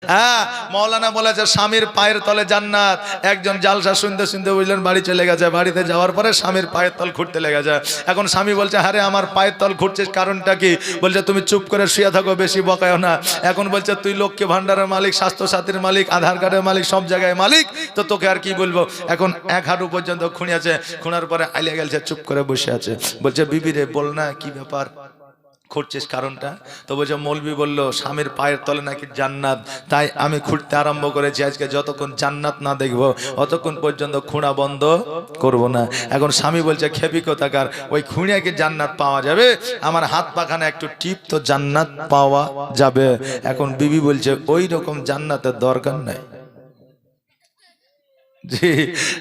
হ্যাঁ, মৌলানা বলেছে স্বামীর পায়ের তলে জান্নাত। একজন জালসা শুনতে শুনতে বুঝলেন বাড়ি চলে গেছে। বাড়িতে যাওয়ার পরে স্বামীর পায়ের তল ঘুরতে লেগে যায়। এখন স্বামী বলছে, আরে আমার পায়ের তল ঘুরছিস, কারণটা কি? বলছে, তুমি চুপ করে শুয়ে থাকো, বেশি বকায়ও না। এখন বলছে, তুই লক্ষ্মী ভান্ডারের মালিক, স্বাস্থ্য সাথীর মালিক, আধার কার্ডের মালিক, সব জায়গায় মালিক, তো তোকে আর কি বলবো। এখন এক হাঁটু পর্যন্ত খুঁড়িয়েছে, খুঁড়ার পরে আইলে গেছে, চুপ করে বসে আছে। বলছে, বিবি রে বল না কি ব্যাপার খুঁড়ছিস, কারণটা? তো বলছে, মৌলবি বললো স্বামীর পায়ের তলে নাকি জান্নাত, তাই আমি খুঁড়তে আরম্ভ করেছি। আজকে যতক্ষণ জান্নাত না দেখবো অতক্ষণ পর্যন্ত খুঁড়া বন্ধ করব না। এখন স্বামী বলছে, খেপি কোথাকার, ওই খুঁড়িয়া কি জান্নাত পাওয়া যাবে? আমার হাত পাখানে একটু টিপ তো জান্নাত পাওয়া যাবে। এখন বিবি বলছে, ওই রকম জান্নাতের দরকার নাই। জি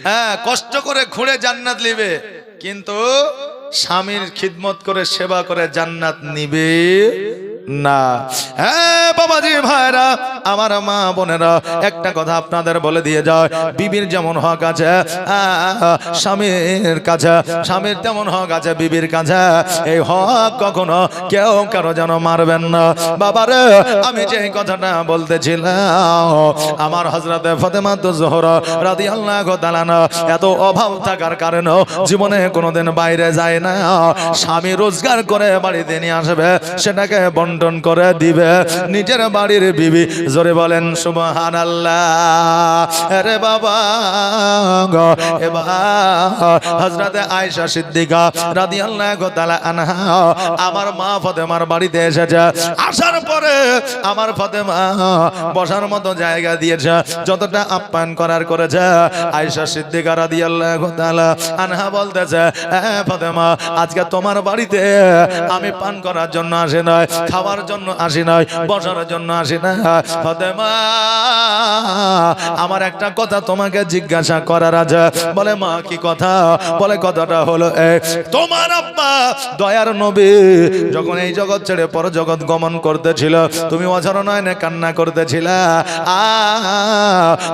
হ্যাঁ, কষ্ট করে খুঁড়ে জান্নাত নিবে, কিন্তু স্বামীর খিদমত করে সেবা করে জান্নাত নিবে না। হ্যাঁ বাবাজি ভাইরা, আমার মা বোনেরা, একটা কথা আপনাদের বলে দিয়ে যায়, বিবির যেমন হক আছে স্বামীর কাছে, স্বামীর তেমন হক আছে বিবির কাছে। এই হক কখনো কেউ কারো যেন মারবেন না। বাবারে, আমি যে কথাটা বলতেছিলাম, আমার হযরতে ফাতেমাতুজ জোহরা রাদিয়াল্লাহু তাআলা এত অভাব থাকার কারণে জীবনে কোনোদিন বাইরে যায় না। স্বামী রোজগার করে বাড়িতে নিয়ে আসবে, সেটাকে বন্টন করে দিবে। নিজের বাড়ির বিবি, জোরে বলেন সুবহানাল্লাহ। আরে বাবা, এবার হযরতে আয়েশা সিদ্দিকা রাদিয়াল্লাহু তাআলা আনহা আমার মা ফাতেমার বাড়িতে এসেছে। আসার পরে আমার ফাতেমা বসার মতো জায়গা দিয়েছে, যতটা আপ্যায়ন করার করেছে। আয়েশা সিদ্দিকা রাদিয়াল্লাহু তাআলা আনহা বলতেছে, হ্যাঁ ফাতেমা, আজকে তোমার বাড়িতে আমি পান করার জন্য আসি নাই, খাওয়ার জন্য আসি নাই, বসার জন্য আসি না। ফাতেমা, আমার একটা কথা তোমাকে জিজ্ঞাসা করার আছে। বলে, মা কি কথা? বলে, কথাটা হলো তোমার আব্বা দয়ার নবী যখন এই জগৎ ছেড়ে পর জগৎ গমন করতেছিল, তুমি অঝর নয়নে কান্না করতেছিলা,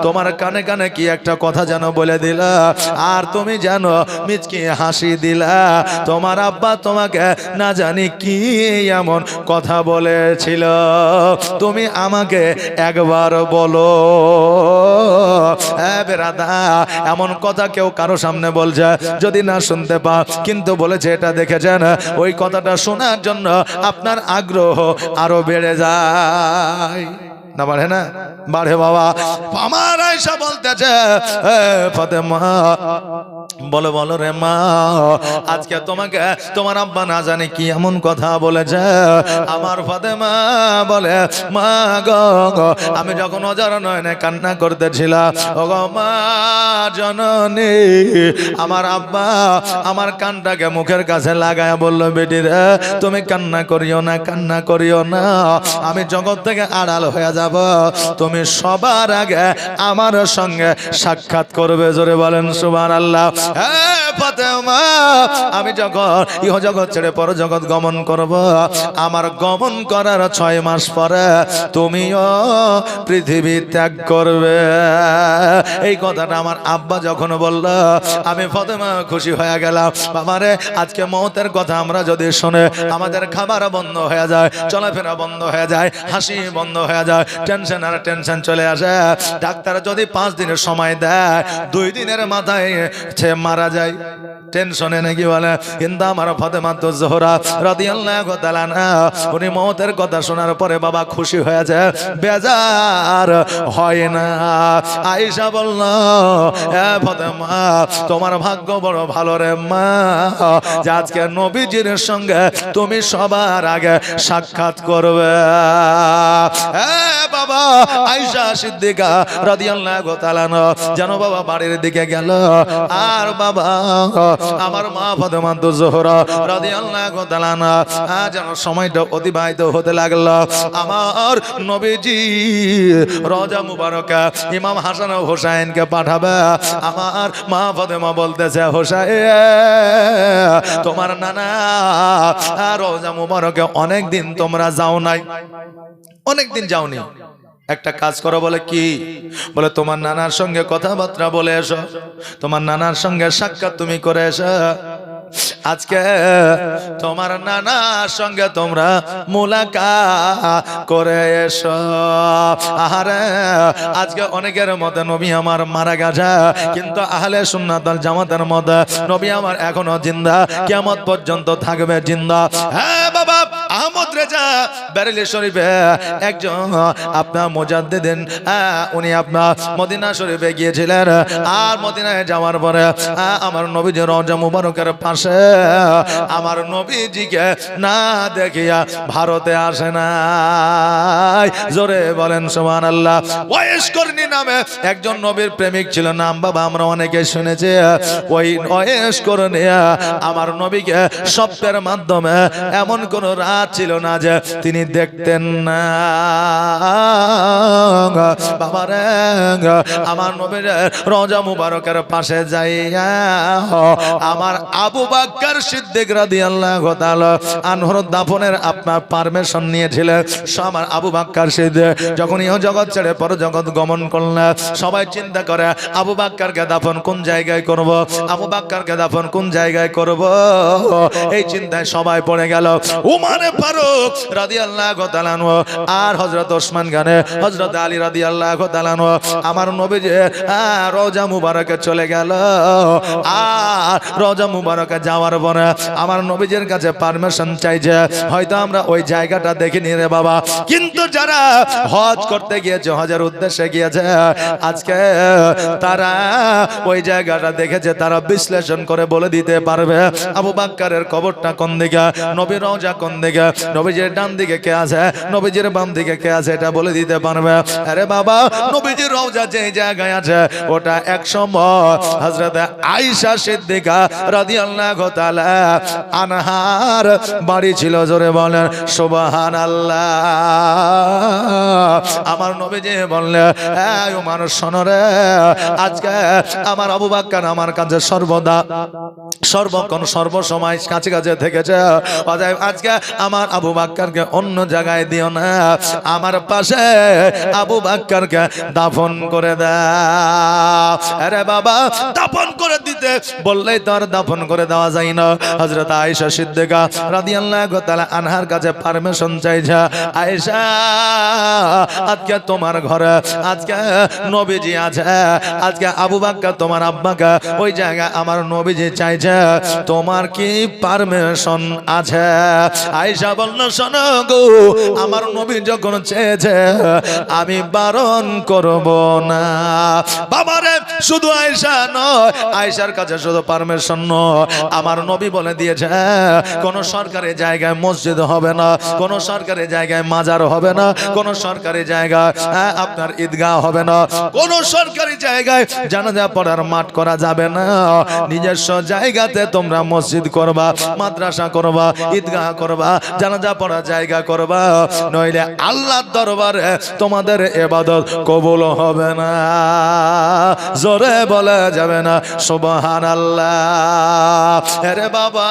তোমার কানে কানে কি একটা কথা যেন বলে দিলা, আর তুমি জানো মিচকি হাসি দিলা। তোমার আব্বা তোমাকে না জানি কি এমন কথা বলেছিল, তুমি আমাকে একবার বলো। বেরাদা, এমন কথা কেউ কারো সামনে বলছে যদি না শুনতে পাও, কিন্তু বলেছে এটা দেখেছেন, ওই কথাটা শোনার জন্য আপনার আগ্রহ আরো বেড়ে যায় না, বাড়ে না? বাড়ে বাবা। আমার আয়েশা বলতেছে, ফাতেমা বলো বলো রে মা, আজকে তোমাকে তোমার আব্বা না জানে কি এমন কথা বলেছে। আমার ফাতেমা বলে, মা গো, আমি যখন অজার নয়নে কান্না করতেছিলাম, ও গো মা জননী, আমার আব্বা আমার কানটাকে মুখের কাছে লাগায় বলল, বেটি রে তুমি কান্না করিও না, কান্না করিও না, আমি জগৎ থেকে আড়াল হয়ে যাব, তুমি সবার আগে আমার সঙ্গে সাক্ষাৎ করবে। জোরে বলেন সুবহানাল্লাহ। হ্যাঁ ফাতেমা, আমি যখন ইহ জগৎ ছেড়ে পর জগৎ গমন করব, আমার গমন করার 6 মাস পরে তুমিও পৃথিবী ত্যাগ করবে। এই কথাটা আমার আব্বা যখন বলল, আমি ফাতেমা খুশি হয়ে গেলাম। বাবারে, আজকে মওতের কথা আমরা যদি শুনে আমাদের খাবার বন্ধ হয়ে যায়, চলাফেরা বন্ধ হয়ে যায়, হাসি বন্ধ হয়ে যায়, টেনশন আর টেনশন চলে আসে। ডাক্তার যদি 5 দিনের সময় দেয়, 2 দিনের মাথায় সে মারা যায় টেনশনে নাকি বলে। কিন্তু আমার ফাতেমাতুজ জোহরা রাদিয়াল্লাহু তাআলা আনহা, উনি মওতের কথা শোনার পরে বাবা খুশি হয়ে যায়, বেজার হয় না। আয়েশা বলল, এ ফাতেমা, তোমার ভাগ্য বড় ভালো রে মা, যে আজকে নবীজির সঙ্গে তুমি সবার আগে সাক্ষাৎ করবে। বাবা আয়েশা সিদ্দিকা রাদিয়াল্লাহু তাআলা যেন বাবা বাড়ির দিকে গেল, আর বাবা আমার মা ফাতেমাতুজ জোহরা রাদিয়াল্লাহু তাআলা যেন সময়টা অতিবাহিত হতে লাগলো। আমার নবীজি রওজা মুবারকা ইমাম হাসান ও হোসেনকে পাঠাবে। আমার মা ফাতেমা বলতেছে, হোসেন তোমার নানা রওজা মুবারকে অনেকদিন তোমরা যাও নাই, অনেকদিন যাওনি, একটা কাজ করো। বলে কি? বলে তোমার নানার সঙ্গে কথাবার্তা বলে এসো, তোমার নানার সঙ্গে সাক্ষাৎ তুমি করে এসো। আজকে তোমার নানার সঙ্গে তোমরা মুলাকাত করে এসো। আহারে আজকে অনেকের মধ্যে নবী আমার মারা গেছে, কিন্তু আহলে সুন্নাত ওয়াল জামাতের মধ্যে নবী আমার এখনো জিন্দা, কিয়ামত পর্যন্ত থাকবে জিন্দা। হ্যাঁ বাবা, আহমদ রেজা বেরেলি শরীফে একজন আপনার মুজাদ্দিদিন, উনি আপনার মদিনা শরীফে গিয়েছিলেন। আর মদিনায় যাওয়ার পরে আমার নবীজির রওজা মুবারকের পাশে আমার নবীজিকে না দেখিয়া ভারতে আসে না। জোরে বলেন সুবহানাল্লাহ। ওয়াইস করনি নামে একজন নবীর প্রেমিক ছিল, নাম বাবা আমরা অনেকে শুনেছি। ওই ওয়াইস করনি আমার নবীকে স্বপ্নের মাধ্যমে এমন কোন রাত ছিল না যে তিনি দেখতেন না। বাবারে আমার নবীর রওজা মুবারকের পাশে যাইয়া আমার আবু বকর সিদ্দিক রাদিয়াল্লাহু তাআলা আনহুর দাফনের আপনার পারমিশন নিয়েছিলেন। আমার আবু বকর সিদ্দিক যখন ইহ জগৎ ছেড়ে পর জগৎ গমন করলেন, সবাই চিন্তা করে আবু বকরকে দাফন কোন জায়গায় করব, আবু বকরকে দাফন কোন জায়গায় করব, এই চিন্তায় সবাই পড়ে গেল। উমারে ফারুক রাদিয়াল্লাহু তাআলা আনহু আর হযরত ওসমান গনে, হযরত আলী রাদিয়াল্লাহু তাআলা আনহু আমার নবীজি রওজা মুবারকে চলে গেল। আর রওজা মুবারকে যাওয়ার পরে আমার নবীজির কাছে পারমিশন চাইছে, হয়তো আমরা ওই জায়গাটা দেখিনি রে বাবা, কিন্তু যারা হজ করতে গিয়েছে, হজের উদ্দেশ্যে গিয়েছে, আজকে তারা ওই জায়গাটা দেখেছে, তারা বিশ্লেষণ করে বলে দিতে পারবে আবু বকরের কবরটা কোন দিকে, নবীর রওজা কোন দিকে, নবীজির ডান দিকে কে আছে, নবীজির বাম দিকে কে আছে, এটা বলে দিতে পারবে। আরে বাবা, নবীজির রওজা যে জায়গায় আছে ওটা একসময় হযরত আয়েশা সিদ্দিকা রাদিয়াল্লাহু তাআলা আনহার বাড়ি ছিল। জোরে বলেন সুবহানাল্লাহ। আমার নবীজি বললেন, এই মানুষ শোনো রে, আজকে আমার আবু বকর আমার কাছে সর্বদা সর্বক্ষণ সর্বসময় কাছে কাছে থেকেছে, অতএব আজকে আমার আবু বকরকে অন্য জায়গায় দিও না, আমার পাশে আবু বকরকে দাফন করে দাও। আরে বাবা, দাফন করে দিতে বললেই তো আর দাফন করে দেওয়া যায় না। হযরত আয়েশা সিদ্দিকা রাদিয়াল্লাহু তাআলা আনহার কাছে পারমিশন চাইছে, আয়েশা আজকে তোমার ঘরে আজকে নবীজি আছে, আজকে আবু বকর তোমার আব্বাকে ওই জায়গায় আমার নবীজি চাইছে, তোমার কি পারমিশন আছে? আয়েশা বলল, শোনো গো, আমার নবী যখন চেয়েছে আমি বারণ করব না। বাবারে, শুধু আয়েশা নয়, আয়েশার কাছে শুধু পারমিশন নয়, আমার নবী বলে দিয়েছে কোন সরকারি জায়গায় মসজিদ হবে না, কোন সরকারি জায়গায় মাজার হবে না, কোন সরকারি জায়গায় আপনার ঈদগাহ হবে না, কোন সরকারি জায়গায় জানাজা পড়ার মাঠ করা যাবে না। নিজস্ব জায়গাতে তোমরা মসজিদ করবা, মাদ্রাসা করবা, ঈদগাহ করবা, জানাজা পড়ার জায়গা করবা, নইলে আল্লাহর দরবারে তোমাদের ইবাদত কবুল হবে না। জোরে বলা যাবে না সুবহানাল্লাহ। আরে বাবা,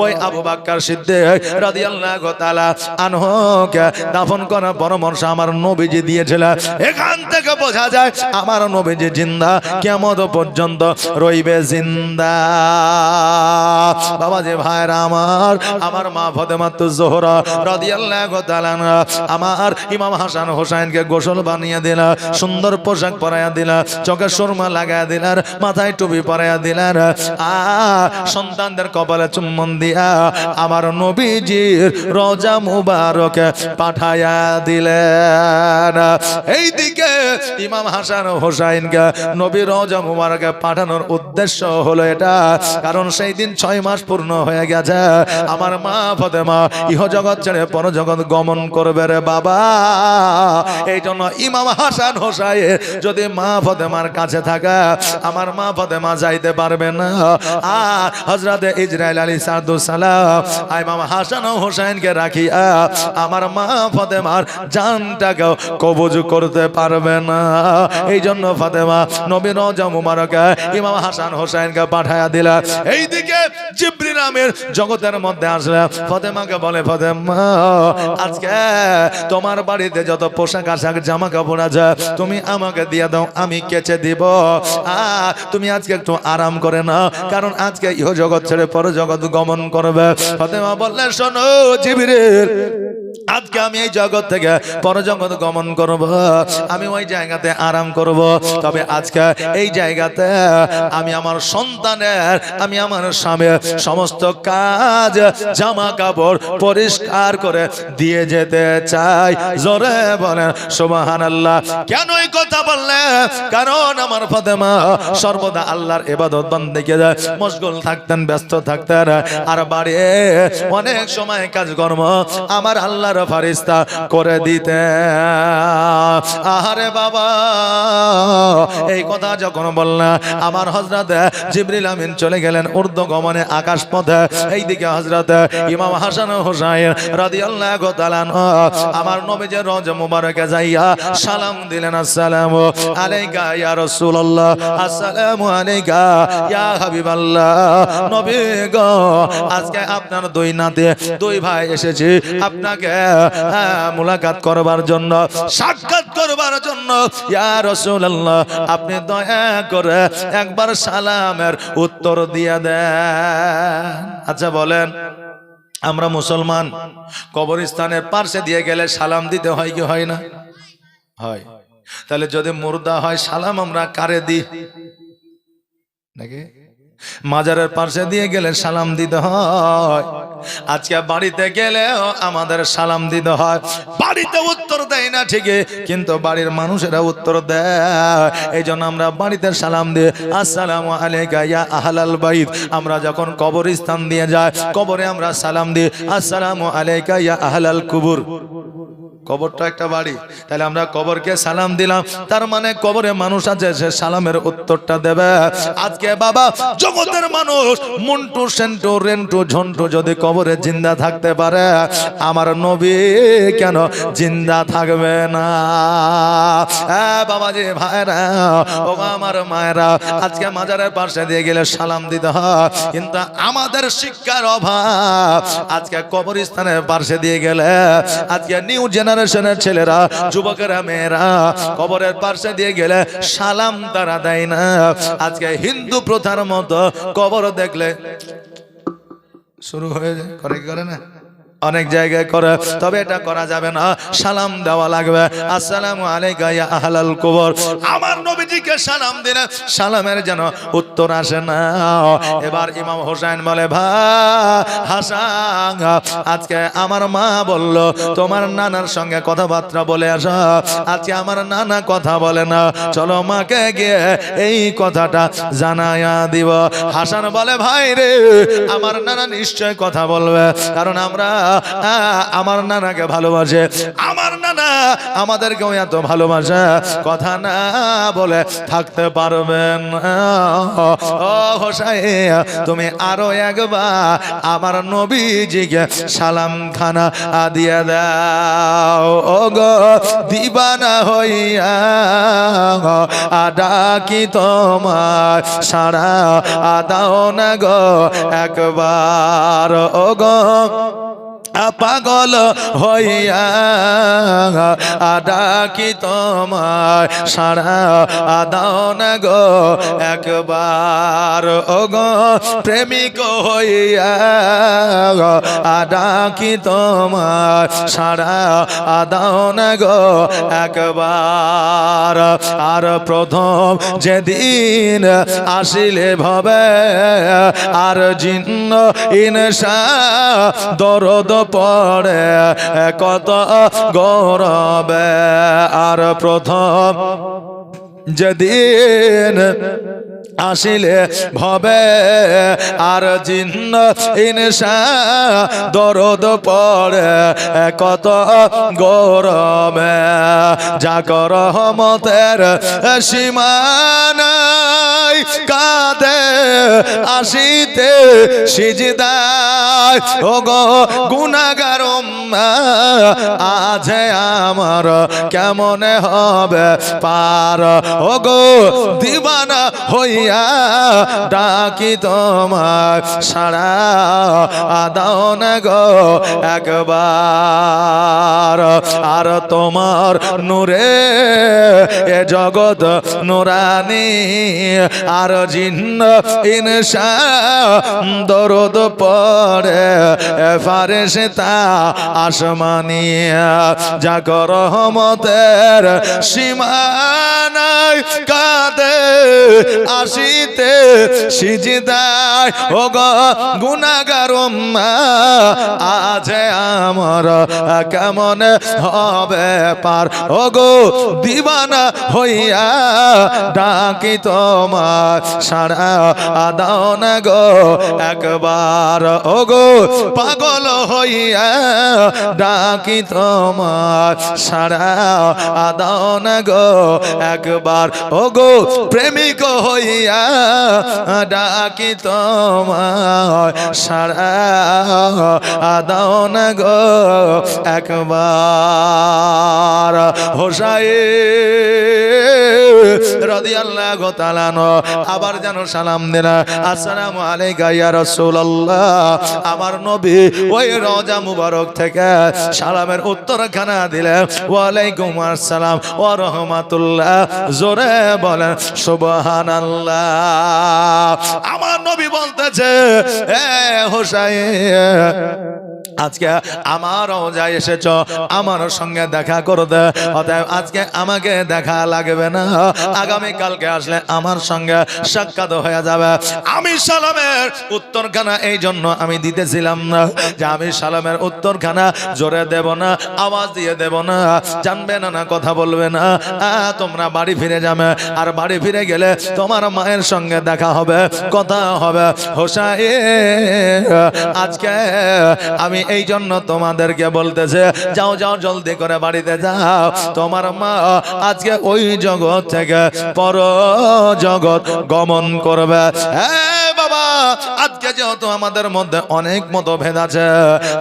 ওই আবু বকর সিদ্দিক রাদিয়াল্লাহু তাআলা আনহুকে দাফন করার পরামর্শ আমার নবীজি দিয়েছিলেন। এখান থেকে বোঝা যায় আমার নবীজি জিন্দা, কিয়ামত পর্যন্ত রইবে জিন্দা। বাবা যে ভাইরা আমার মা ফাতেমাতুজ জোহরা রাদিয়াল্লাহু তাআলা আমার ইমাম হাসান হোসেনকে গোসল বানিয়ে দিল, সুন্দর পোশাক পরাইয়া দিল, চোখে সুরমা লাগাইয়া দিলেন, মাথায় টুপি পরাইয়া দিলেন, সন্তানদের কপালে চুম্বন দিয়া আমার নবীজির রওজা মুবারকে পাঠাইয়া দিলেন। এইদিকে ইমাম হাসান হোসেনকে নবীর রওজা মুবারকে পাঠানোর উদ্দেশ্য হলো এটা, কারণ সেই দিন 6 মাস পূর্ণ হয়ে গেছে, আমার মা ফাতেমা ইহ জগৎ ছেড়ে পর জগৎ গমন করবে রে বাবা। এই জন্য ইমাম হাসান হোসেন যদি মা ফাতেমার কাছে থাকে, আমার মা ফাতেমা যাইতে পারবে না। আর হযরতে ইসরাইল আলাইহিস সালাম ইমাম হাসান হোসেনকে রাখিয়া আমার মা ফাতেমার জানটাকে কবজ করতে পারবে না। এই জন্য ফাতেমা নবীর রওজা মুবারকে ইমাম হাসান হোসেনকে পাঠায়া দিলা। এইদিকে জিবরিল আমিন জগতের মধ্যে আসলে ফাতেমাকে বলে, ফাতেমা আজকে তোমার বাড়িতে যত পোশাক আশাক জামা কাপড় আছে তুমি আমাকে দিয়ে দাও, আমি কেচে দিব। আর তুমি আজকে একটু আরাম করে না, কারণ আজকে ইহ জগৎ ছেড়ে পর জগৎ গমন করবে। ফাতেমা বললেন শোনো জিবরিল, আজকে আমি এই জগৎ থেকে পরজগৎ গমন করব, আমি ওই জায়গাতে আরাম করব। তবে আজকে এই জায়গাতে আমি আমার সন্তানের, আমি আমার স্বামীর সমস্ত কাজ জামা কাপড় পরিষ্কার করে দিয়ে যেতে চাই। জোরে বলেন সুবহানাল্লাহ। কেন এই কথা বললেন? কারণ আমার ফাতেমা সর্বদা আল্লাহর ইবাদত বন্দেগি মশগুল থাকতেন, ব্যস্ত থাকতেন, আর বাড়ি অনেক সময় কাজকর্ম আমার আল্লাহর ফারিস্তা করে দিতে। আহারে বাবা, এই কথা যখন বললেন আমার হযরত জিবরিল আমিন চলে গেলেন ঊর্ধ্বগমনে আকাশ পথে। এইদিকে হযরত ইমাম হাসান ও হুসাইন রাদিয়াল্লাহু তাআলা আমার নবীজির রওজা মুবারকে যাইয়া সালাম দিলেন, আসসালামু আলাইকা ইয়া রাসূলুল্লাহ, আসসালামু আলাইকা ইয়া হাবিবাল্লাহ। নবী গো, আজকে আপনার দুই নাতি, দুই ভাই এসেছে আপনাকে মুলাকাত করবার জন্য, সাক্ষাৎ করবার জন্য। ইয়া রাসূলুল্লাহ, আপনি দয়া করে একবার সালামের উত্তর দিয়ে দেন। আচ্ছা বলেন, আমরা মুসলমান কবরস্থানের পাশে দিয়ে গেলে সালাম দিতে হয় কি হয় না? হয়। তাহলে যদি মুর্দা হয় সালাম আমরা কারে দিই নাকি? মাজারের পাশে দিয়ে গেলে সালাম দিতে হয়। আজকে বাড়িতে গেলেও আমাদের সালাম দিতে হয়। বাড়িতে উত্তর দেয় না ঠিকই, কিন্তু বাড়ির মানুষেরা উত্তর দেয়। এই জন্য আমরা বাড়িতে সালাম দিই, আসসালামু আলাইকা ইয়া আহলাল বাইত। আমরা যখন কবরস্থান দিয়ে যাই, কবরে আমরা সালাম দিই, আসসালামু আলাইকা ইয়া আহলাল কুবুর। কবরটা একটা বাড়ি, তাহলে আমরা কবরকে সালাম দিলাম, তার মানে কবরে মানুষ আছে, সে সালামের উত্তরটা দেবে। আজকে বাবা জগতের মানুষ মন্টু সেন্টু রেন্টু ঝন্টু যদি কবরে জিন্দা থাকতে পারে, আমার নবী কেন জিন্দা থাকবে না? বাবাজি ভাইরা, ও আমার মায়েরা, আজকে মাজারের পাশে দিয়ে গেলে সালাম দিতে হয়, কিন্তু আমাদের শিক্ষার অভাব। আজকে কবরস্থানের পাশে দিয়ে গেলে আজকে নিউ জেনারেশনের ছেলেরা, যুবকেরা, মেয়েরা কবরের পাশে দিয়ে গেলে সালাম তারা দেয় না। আজকে হিন্দু প্রথার মতো কবর দেখলে শুরু হয়ে যায়, করে না, অনেক জায়গায় করে, তবে এটা করা যাবে না, সালাম দেওয়া লাগবে। আসসালামু আলাইকা ইয়া আহলাল কুবর। আমার নবীজিকে সালাম দিলে সালামের যেন উত্তর আসে না। এবার ইমাম হোসেন বলে, ভাই হাসান, আজকে আমার মা বলল তোমার নানার সঙ্গে কথাবার্তা বলে আসা। আজকে আমার নানা কথা বলে না, চলো মাকে গিয়ে এই কথাটা জানায়া দিব। হাসান বলে, ভাই রে, আমার নানা নিশ্চয় কথা বলবে, কারণ আমরা আমার নানাকে ভালোবাসে, আমার নানা আমাদেরকেও এত ভালোবাসে, কথা না বলে থাকতে পারবেন। ও হোসাইন, তুমি আরো একবার আমার নবীজিকে সালাম খানা দিয়ে দাও। ও গো দিবানা হইয়া ডাকি তোমার, সারা দাও না গো একবার। ও গো পাগল হইয়া ডাকি তোমার, সারা দাও না গো একবার। ও গো প্রেমিক হইয়া ডাকি তোমার, সারা দাও না গো একবার। আর প্রথম যেদিন আসিলে ভবে, আর জিন্ন ইনসা দরদ পড়ে কত গৌরবে। আর প্রথম যেদিন আসিলে ভবে, আর জিন্ন ইনসা দরদ পড়ে কত গৌরবে। যাকর রহমতের সীমানায় কাঁদে আসিতে সিজদায়। ও গো গুনাহগার আজ আমার কেমন হবে পার। ও গো দিবানা হই হইয়া ডাকি তোমার সারা দাও না গো একবার। আর তোমার নূরে এ জগৎ নুরানি, আর জিন্ন ইনসা দরদ পড়ে ফারেশতা আসমানি। জাগো রহমতের সীমা নাই, কাঁদে আসিতে সিজদায় ও গো গুনাহগার উম্মাহ আজ আমার কেমন হবে পার। ও গো দিবানা হইয়া ডাকি তোমার সারা দাও না গো একবার। ও গো পাগল হইয়া ডাকি তোমার সারা দাও না গো একবার। ও গো প্রেমিক হইয়া ডাকি তোমার সারা দাও না গো একবার। হোসাইন রাদিয়াল্লাহু তাআলা আবার যেন সালাম দেন, আসসালামু আলাইকা ইয়া রাসূলুল্লাহ। আমার নবী ওই রওজা মুবারক থেকে সালামের উত্তরখানা দিলেন, ওয়া আলাইকুম আসসালাম ওয়া রাহমাতুল্লাহ। জোরে বলেন সুবহানাল্লাহ। আমার নবী বলতেছে, এ হোসাইন আজকে আমার রওজায় এসেছ, আমার সঙ্গে দেখা করতে, অতএব আজকে আমাকে দেখা লাগবে না, আগামী কালকে আসলে আমার সঙ্গে সাক্ষাৎ হয়ে যাবে। আমি সালামের উত্তরখানা এই জন্য আমি দিতেছিলাম না যে আমি সালামের উত্তরখানা জোরে দেব না, আওয়াজ দিয়ে দেব না, জানবে না, না কথা বলবে না, তোমরা বাড়ি ফিরে যাবে। আর বাড়ি ফিরে গেলে তোমার মায়ের সঙ্গে দেখা হবে, কথা হবে। হোসাইন আজকে আমি এই জন্য তোমাদেরকে বলতেছে, যাও যাও জলদি করে বাড়িতে যাও, তোমার মা আজকে ওই জগৎ থেকে পর জগৎ গমন করবে। হ্যাঁ বাবা, আজকে যেহেতু আমাদের মধ্যে অনেক মতভেদ আছে,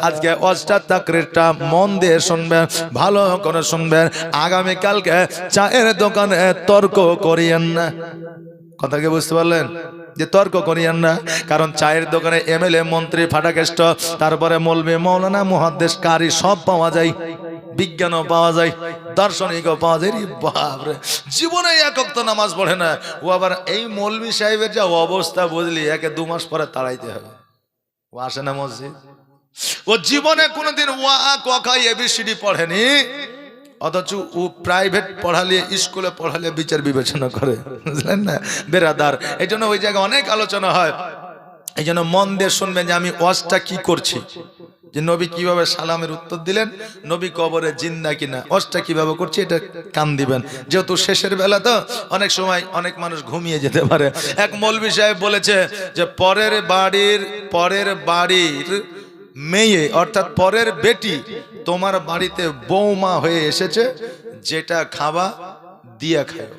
আজকে অষ্টাত্তাকৃতটা মন দিয়ে শুনবেন, ভালো করে শুনবেন। আগামীকালকে চায়ের দোকানে তর্ক করিয়েন না। কথা কি বুঝতে পারলেন? যে তর্ক করিয়েন না, কারণ চায়ের দোকানে এমএলএ মন্ত্রী ফাটাকেষ্ট, তারপরে মৌলবি মৌলানা মুহাদ্দিস কারি সব পাওয়া যায়, বিজ্ঞানও পাওয়া যায়, দার্শনিকও পাওয়া যায়। বাপরে, জীবনে এক ওয়াক্ত নামাজ পড়ে না ও, আবার এই মৌলবি সাহেবের যা অবস্থা বুঝলি, একে 2 মাস পরে তাড়াইতে হবে। ও আসে না মসজিদ, ও জীবনে কোনোদিন ওয়া ক এবিসিডি পড়েনি, অথচ ও প্রাইভেট পড়ালে, স্কুলে পড়ালে বিচার বিবেচনা করে, বুঝলেন না বেরাদার। এই জন্য ওই জায়গায় অনেক আলোচনা হয়। এই জন্য মন দিয়ে শুনবেন যে আমি ওয়াজটা কি করছি, যে নবী কিভাবে সালামের উত্তর দিলেন, নবী কবরে জিন্দা কিনা, ওয়াজটা কিভাবে করছি, এটা কান দিবেন। যেহেতু শেষের বেলা তো অনেক সময় অনেক মানুষ ঘুমিয়ে যেতে পারে। এক মৌলভী সাহেব বলেছে যে পরের বাড়ির মেয়ে অর্থাৎ পরের বেটি তোমার বাড়িতে বৌমা হয়ে এসেছে, যেটা খাবা দিয়ে খায়,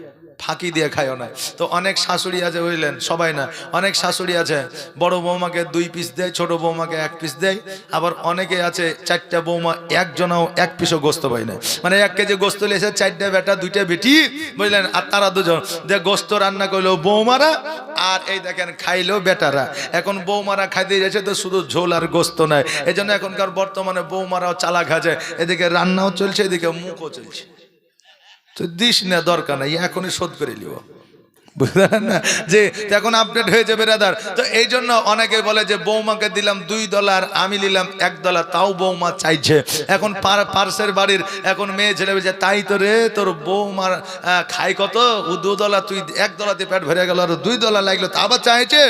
ফাঁকি দিয়ে খায়ও না। তো অনেক শাশুড়ি আছে, বুঝলেন, সবাই না, অনেক শাশুড়ি আছে বড় বৌমাকে 2 পিস দেয়, ছোট বৌমাকে 1 পিস দেয়। আবার অনেকে আছে 4টা বৌমা, একজনও 1 পিসও গোস্ত পায় না, মানে 1 কেজি গোস্ত লেছে 4টা বেটা 2টা বেটি, বুঝলেন, আর তারা দুজন যে গোস্ত রান্না করলো বৌমারা, আর এই দেখেন খাইলো বেটারা। এখন বৌমারা খাইতে যাচ্ছে তো শুধু ঝোল আর গোস্ত নাই। এই জন্য এখনকার বর্তমানে বৌমারাও চালাক আছে, এদিকে রান্নাও চলছে, এদিকে মুখও চলছে। তো দিস না, দরকার নাই, এখনই শোধ করে নিব, বুঝলেন না, যে এখন আপডেট হয়ে যাবে রাদার। তো এই জন্য অনেকে বলে যে বৌমাকে দিলাম $2, আমি নিলাম $1, তাও বৌমা চাইছে। এখন পার্সের বাড়ির এখন মেয়ে ছেলে বলছে, তাই তো রে, তোর বৌমার খাই কত, ও $2, তুই $1 দিয়ে পেট ভরে গেল, আর $2 লাগলো, তা আবার চাইছে।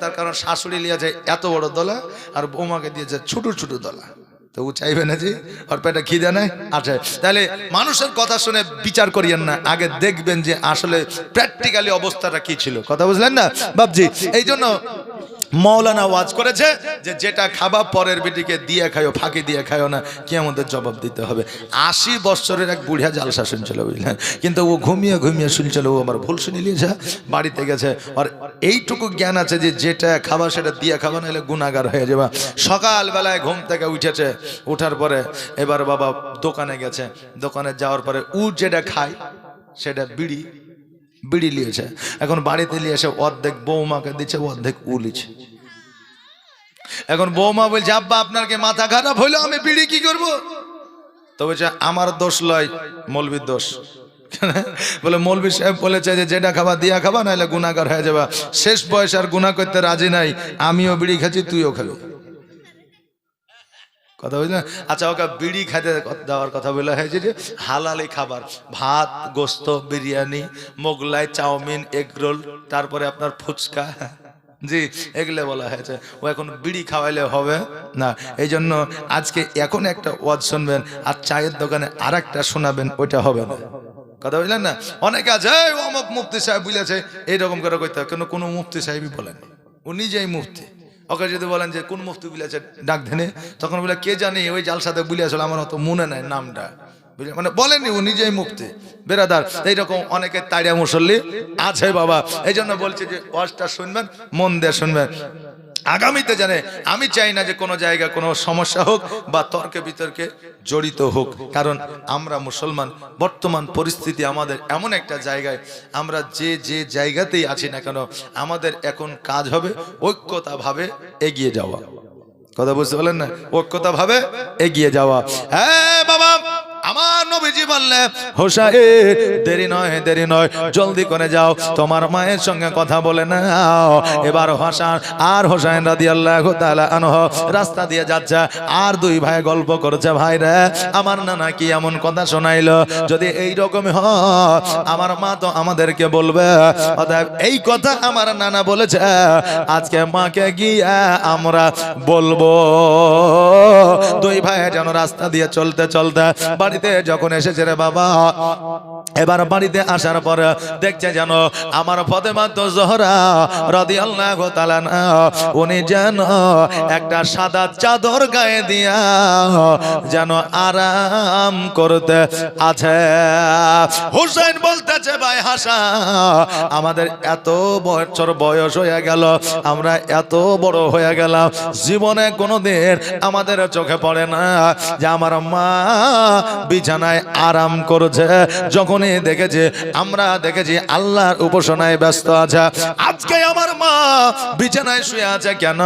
তার কারণ শাশুড়ি লিয়েছে এত বড় দলা, আর বৌমাকে দিয়েছে ছোট ছোট দলা। তো ও চাইবে না যে ওর পেটে খিদে নেই। আচ্ছা, তাহলে মানুষের কথা শুনে বিচার করিয়েন না, আগে দেখবেন যে আসলে প্র্যাকটিক্যালি অবস্থাটা কি ছিল। কথা বুঝলেন না বাপজি? এই জন্য মৌলানা ওয়াজ করেছে যে যেটা খাবা পরের বেটিকে দিয়ে খায়ো, ফাঁকি দিয়ে খায়ো না, কিয়ামতের জবাব দিতে হবে। 80 বছরের এক বুড়িয়া জালসা শুনছিল, বুঝলেন, কিন্তু ও ঘুমিয়ে ঘুমিয়ে শুনছিল, ও আমার ভুল শুনে নিয়েছে, বাড়িতে গেছে। আর এইটুকু জ্ঞান আছে যে যেটা খাবা সেটা দিয়ে খাবা, নাহলে গুনাহগার হয়ে যাবা। সকালবেলায় ঘুম থেকে উঠেছে, উঠার পরে এবার বাবা দোকানে গেছে, দোকানে যাওয়ার পরে ও যেটা খায় সেটা বিড়ি, বিড়ি নিয়েছে, এখন বাড়িতে নিয়ে এসে অর্ধেক বৌমাকে দিচ্ছে, অর্ধেক উলিছে। এখন বৌমা বলছে আব্বা আপনার কি মাথা খারাপ হইলো, আমি বিড়ি কি করব? তো বলছে আমার দোষ লয়, মৌলবীর দোষ। বলে মৌলবী সাহেব বলেছে যে যেটা খাবা দিয়া খাবা, নাহলে গুনাহগার হয়ে যাবা। শেষ বয়স আর গুনাহ করতে রাজি নাই, আমিও বিড়ি খাচ্ছি তুইও খাবি। কথা বুঝলেন? আচ্ছা, ওকে বিড়ি খাইতে দেওয়ার কথা বলা হয়েছে যে হালালি খাবার, ভাত, গোস্ত, বিরিয়ানি, মোগলাই, চাউমিন, এগরোল, তারপরে আপনার ফুচকা, জি এগুলো বলা হয়েছে। ও এখন বিড়ি খাওয়াইলে হবে না। এই জন্য আজকে এখন একটা ওয়াজ শুনবেন আর চায়ের দোকানে আর একটা শোনাবেন, ওইটা হবে না। কথা বুঝলেন না? অনেকে আছে অমুক মুফতি সাহেব বলেছে এইরকম করে কইতে হবে, কেন কোনো মুফতি সাহেবই বলেন, ও নিজেই মুফতি। ওকে যদি বলেন যে কোন মুফতি বলেছে ডাক ধেনে, তখন বলে কে জানি ওই জালসাতে বলে আসলে আমার অত মনে নাই নামটা, মানে বলেনি, ও নিজেই মুফতি। বেরাদার এইরকম অনেকে তাড়িয়া মুসল্লি আছে বাবা। এই জন্য বলছে যে ওয়াজটা শুনবেন, মন দিয়ে শুনবেন। আগামীতে জানে আমি চাই না যে কোনো জায়গায় কোনো সমস্যা হোক বা তর্কে বিতর্কে জড়িত হোক, কারণ আমরা মুসলমান। বর্তমান পরিস্থিতি আমাদের এমন একটা জায়গায়, আমরা যে যে জায়গাতেই আছি না কেন, আমাদের এখন কাজ হবে ঐক্যতাভাবে এগিয়ে যাওয়া। কথা বুঝতে বলেন না? ঐক্যতাভাবে এগিয়ে যাওয়া। হ্যাঁ বাবা, আমার নবীজি বললেন হোসাইন দেরি নয়, দেরি নয়, জলদি করে যাও, তোমার মায়ের সঙ্গে কথা বলে নাও। এবার হাসান আর হোসাইন রাদিয়াল্লাহু তাআলা আনহু রাস্তা দিয়ে যাচ্ছে, আর দুই ভাই গল্প করছে, ভাই রে আমার নানা কি এমন কথা শোনাইলো, যদি এই রকম হয় আমার মা তো আমাদেরকে বলবে, অতএব এই কথা আমার নানা বলেছে, আজকে মাকে গিয়ে আমরা বলবো। দুই ভাই যেন রাস্তা দিয়ে চলতে চলতে বাড়িতে যখন এসেছে রে বাবা, এবার বাড়িতে আসার পর দেখছে যেন আমার ফাতেমা তো জোহরা রাদিয়াল্লাহু তাআলা উনি যেন একটা সাদা চাদর গায়ে দিয়া যেন আরাম করতে আছে। হুসাইন বলতেছে ভাই হাসান, আমাদের এত বছর বয়স হয়ে গেল, আমরা এত বড় হয়ে গেলাম, জীবনে কোনোদিন আমাদের চোখে পড়ে না যে আমার মা বিছানায় আরাম করছে। যখনই দেখেছে, আমরা দেখেছি আল্লাহর উপাসনায় ব্যস্ত আছে, আজকে আমার মা বিছানায় শুয়ে আছে কেন?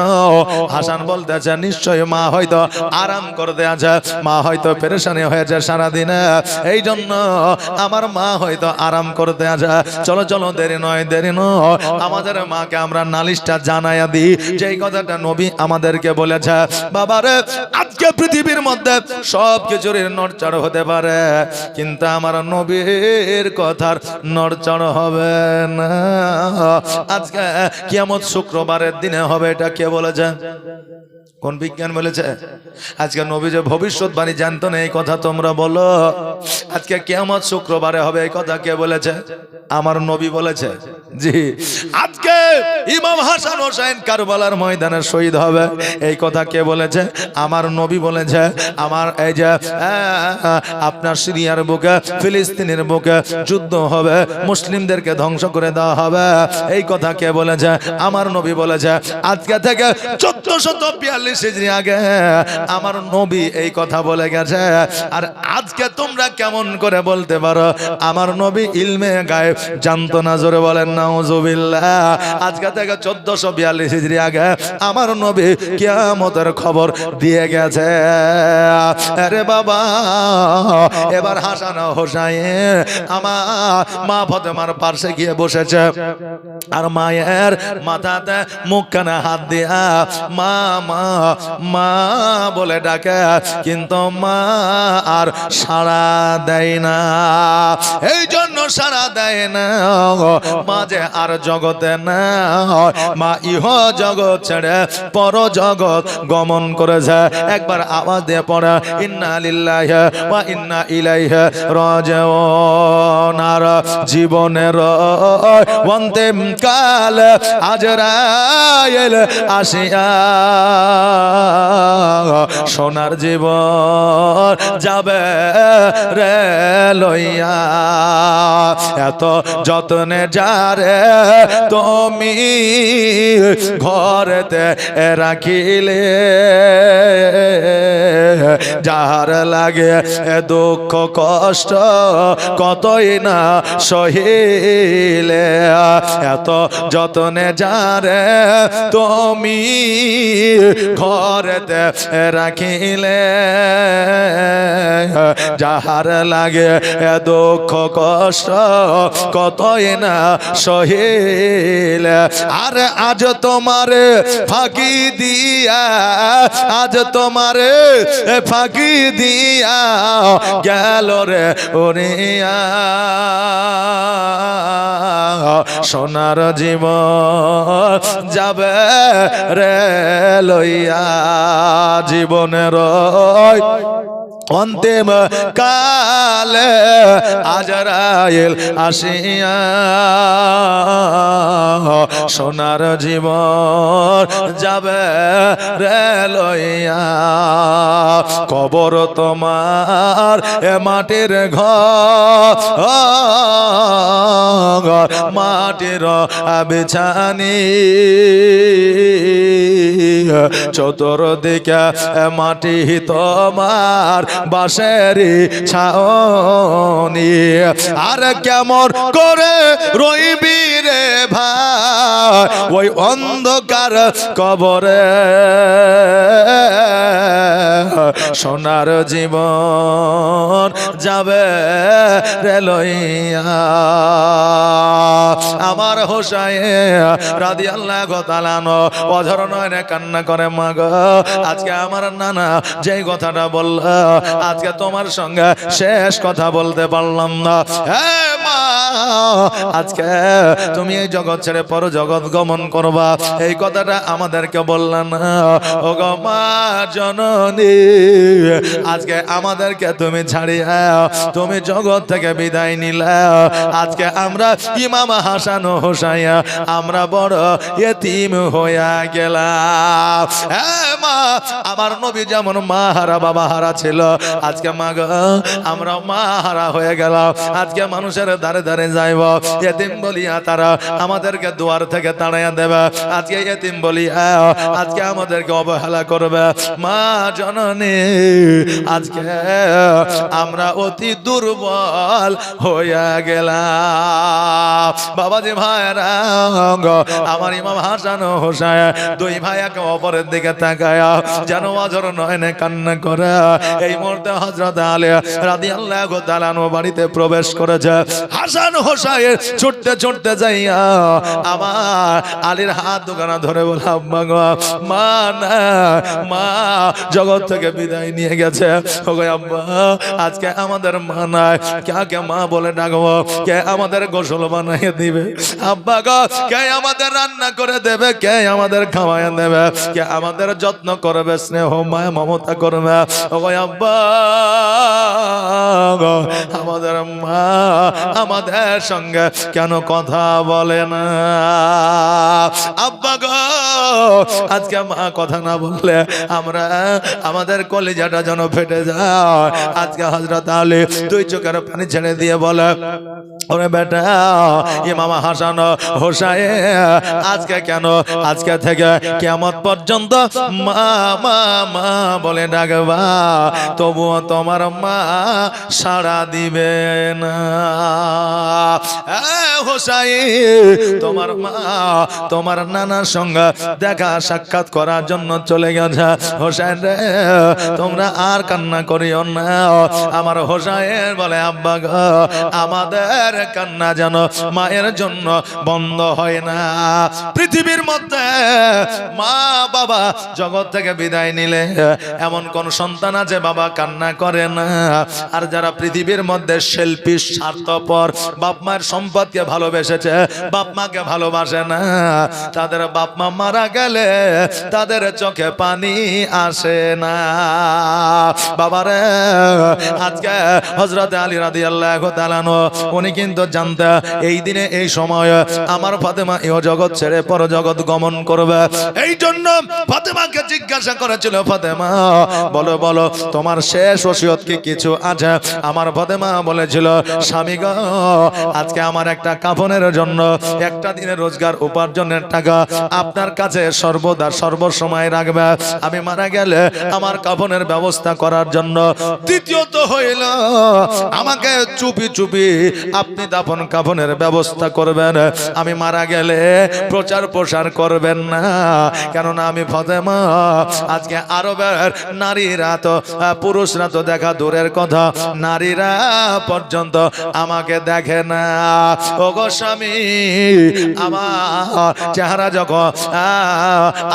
হাসান বলতেছে নিশ্চয়ই মা হয়তো আরাম করতে আছে, মা হয়তো পেরেশানি হয়েছে সারাদিনে, এই জন্য আমার মা হয়তো আরাম করতে আছে। চলো চলো, দেরি নয়, দেরি নয়, আমাদের মাকে আমরা নালিশটা জানাইয়া দিই, যেই কথাটা নবী আমাদেরকে বলেছে। বাবারে, আজকে পৃথিবীর মধ্যে সব কিছুর নড়চড় হতে পারে, কিন্তু আমার নবীর কথার নড়চড় হবে না। আজকে কিয়ামত শুক্রবারের দিনে হবে, এটা কে বলেছে? কোন বিজ্ঞান বলেছে? আজকে নবী যে ভবিষ্যৎবাণী জানতো না, এই কথা তোমরা বলো। আজকে কিয়ামত শুক্রবারে হবে, এই কথা কে বলেছে? আমার নবী বলেছে। জি, আজকে ইমাম হাসান হোসেন কারবালার ময়দানে শহীদ হবে, এই কথা কে বলেছে? আমার নবী বলেছে। আমার এই যে আপনার সিরিয়ার বুকে, ফিলিস্তিনের বুকে যুদ্ধ হবে, মুসলিমদেরকে ধ্বংস করে দেওয়া হবে, এই কথা কে বলেছে? আমার নবী বলেছে। আজকে থেকে 1442 হিজরি আগে আমার নবী এই কথা বলে গেছে। আর আজকে তোমরা কেমন করে বলতে পারো আমার নবী ইলমে গায়েব জানতো না? জোরে বলেন নাউজুবিল্লাহ। আজকে থেকে 1442 হিজরি আগে আমার নবী কিয়ামতের খবর দিয়ে গেছে। আরে বাবা, এবার হাসান হোসাইন আমার মা ফাতেমার পাশে গিয়ে বসেছে, আর মায়ের মাথাতে মুখখানে হাত দিয়া মা মা মা বলে ডাকে, কিন্তু মা আর সাড়া দেয় না। এই জন্য সাড়া দেয় না, মা যে আর জগতে না, মা ইহ জগৎ ছেড়ে পর জগৎ গমন করেছে। একবার আওয়াজ দিয়ে পড়া, ইন্না লিল্লাহি ওয়া ইন্না ইলাইহি রাজিউন। আর জীবনের অন্তিম কাল আজরাইল আসিয়া সোনার জীবন যাবে রে লইয়া, এত যত্নে যারে তুমি ঘরেতে রাখিলে, যার লাগে দুঃখ কষ্ট কতই না সহিলে এত যতনে যারে তুমি ঘরেতে রাখিলে যাহার লাগে দুঃখ কষ্ট কতই না সহিলে আর আজ তোমারে ফাঁকি দিয়া আজ তোমারে ফাঁকি দিয়া গেল রে ওরিয়া সোনার জীবন যাবে রে লইয়া জীবনের অন্তিম কালে আজরাইল আসিয়া সোনার জীবন যাবে রে লইয়া কবর তোমার এ মাটির ঘর মাটির বিছানি চতুর্দিকে মাটি তোমার বাঁশেরি ছাউনি আর কেমন করে রইবি রে ভাই ওই অন্ধকার কবরে সোনার জীবন যাবে রে লইয়া আমার হোসাইন রাদিয়াল্লাহু তাআলা আনহু অঝর নয়নে কান্না করে মা গো আজকে আমার নানা যেই কথাটা বলল আজকে তোমার সঙ্গে শেষ কথা বলতে পারলাম না হে মা আজকে তুমি এই জগৎ ছেড়ে পর জগৎ গমন করবা এই কথাটা আমাদেরকে বললেন ও গো মা জননী আজকে আমাদেরকে তুমি ছাড়িয়া তুমি জগৎ থেকে বিদায় নিলা আজকে আমরা ইমাম হাসান ও হোসাইন আমরা বড় ইতিম হইয়া গেলাম মা আমার নবী যেমন মা হারা বাবা হারা ছিল আজকে মা গো আমরা মা হারা হয়ে গেলাম আজকে মানুষের ধারে ধারে যাইব ইতিম বলিয়া তারা আমাদেরকে দুয়ার থেকে তাড়াইয়া দেবে আজকে ইতিম বলিয়া আজকে আমাদেরকে অবহেলা করবে মা জননী আজকে আমরা অতি দুর্বল হইয়া গেলাম বাবাজি ভাইরা আমার ইমাম হাসান ও হোসাইন দুই ভাই একে অপরের দিকে তাকায়া যেন অঝর নয়নে কান্না করে এই মুহূর্তে হযরত আলী রাদিয়াল্লাহু তাআলা আনহু বাড়িতে প্রবেশ করেছে হাসান হোসাইন ছুটতে ছুটতে যাইয়া আমার আলীর হাত দুখানা ধরে বলে আম্মা গো মা না মা জগৎ থেকে বিদায় নিয়ে গেছে ওগো আম্মা আজকে আমাদের মা নাই কাকে মা বলে ডাকবো কে আমাদের গোসল বানিয়ে দিবে আব্বা গো কে আমাদের রান্না করে দেবে কে আমাদের খাওয়ায় দেবে কে আমাদের যত্ন করবে স্নেহ মায়া মমতা করবে ওগো আব্বা গো আমাদের মা আমাদের সঙ্গে কেন কথা বলে না আব্বা গো আজকে মা কথা না বললে আমরা আমাদের কলিজাটা যেন ফেটে যায় আজকে হযরত আলী দুই চোখের পানি ছেড়ে দিয়ে বলে ওরে বেটা ইমাম হাসান হোসাইন আজকে কেন আজকে থেকে কিয়ামত পর্যন্ত মা মা মা বলে ডাকবা তবুও তোমার মা সাড়া দিবে না হোসাইন তোমার মা তোমার নানার সঙ্গে দেখা সাক্ষাৎ করার জন্য চলে গেছে হোসাইন রে তোমরা আর কান্না করিও না আমার হোসাইন বলে আব্বা গো আমাদের কান্না যেন মায়ের জন্য বন্ধ হয় না পৃথিবীর মধ্যে মা বাবা জগৎ থেকে বিদায় নিলে এমন কোন সন্তান আছে বাবা কান্না করে না আর যারা পৃথিবীর মধ্যে শিল্পী স্বার্থপর বাপ মায়ের সম্পদকে ভালোবেসেছে বাপ মাকে ভালোবাসে না তাদের বাপ মা মারা গেলে তাদের চোখে পানি আসে না বাবারে আজকে হযরত আলী রাদিয়াল্লাহু তাআলা উনি কিন্তু জানতে এই দিনে এই সময় আমার ফাতেমা এই জগৎ ছেড়ে পর জগৎ গমন করবে এই জন্য ফাতেমাকে জিজ্ঞাসা করেছিল ফাতেমা বলো বলো তোমার শেষ ওসিয়ত কি কিছু আছে আমার ফাতেমা বলেছিল স্বামী গো আজকে আমার একটা কাফনের জন্য, একটা দিনের রোজগার উপার্জনের টাকা আপনার কাছে সর্বদা সর্বসময় রাখবে আমি মারা গেলে আমার কাফনের ব্যবস্থা করার জন্য। দ্বিতীয়ত হইল আমাকে চুপি চুপি আপনি দাফন কাফনের ব্যবস্থা করবেন, আমি মারা গেলে প্রচার প্রসার করবেন না, কেননা আমি ফাতেমা। আজকে আরবের নারীরা তো, পুরুষরা তো দেখা দূরের কথা, নারীরা পর্যন্ত আমাকে দেখে না। ওগো স্বামী, আমার চেহারা যখন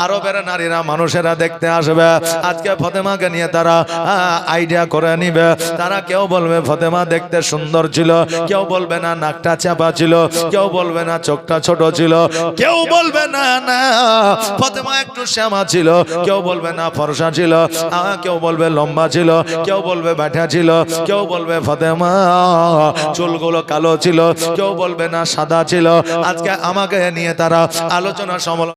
আরবের নারীরা মানুষেরা দেখতে আসবে, আজকে ফাতেমাকে নিয়ে তারা আইডিয়া করে নিবে। তারা কেউ বলবে ফাতেমা দেখতে সুন্দর ছিল, কেউ বলবে না নাকটা চাপা ছিল, কেউ বলবে না চোখটা ছোট ছিল, কেউ বলবে না না ফাতেমা একটু শ্যামা ছিল, কেউ বলবে না ফর্সা ছিল, কেউ বলবে লম্বা ছিল, কেউ বলবে ব্যাঠা ছিল, কেউ বলবে ফাতেমা চুলগুলো কালো ছিল, কেউ বলবে না সাদা ছিল। আজকে আমাকে নিয়ে তারা আলোচনা সমালোচনা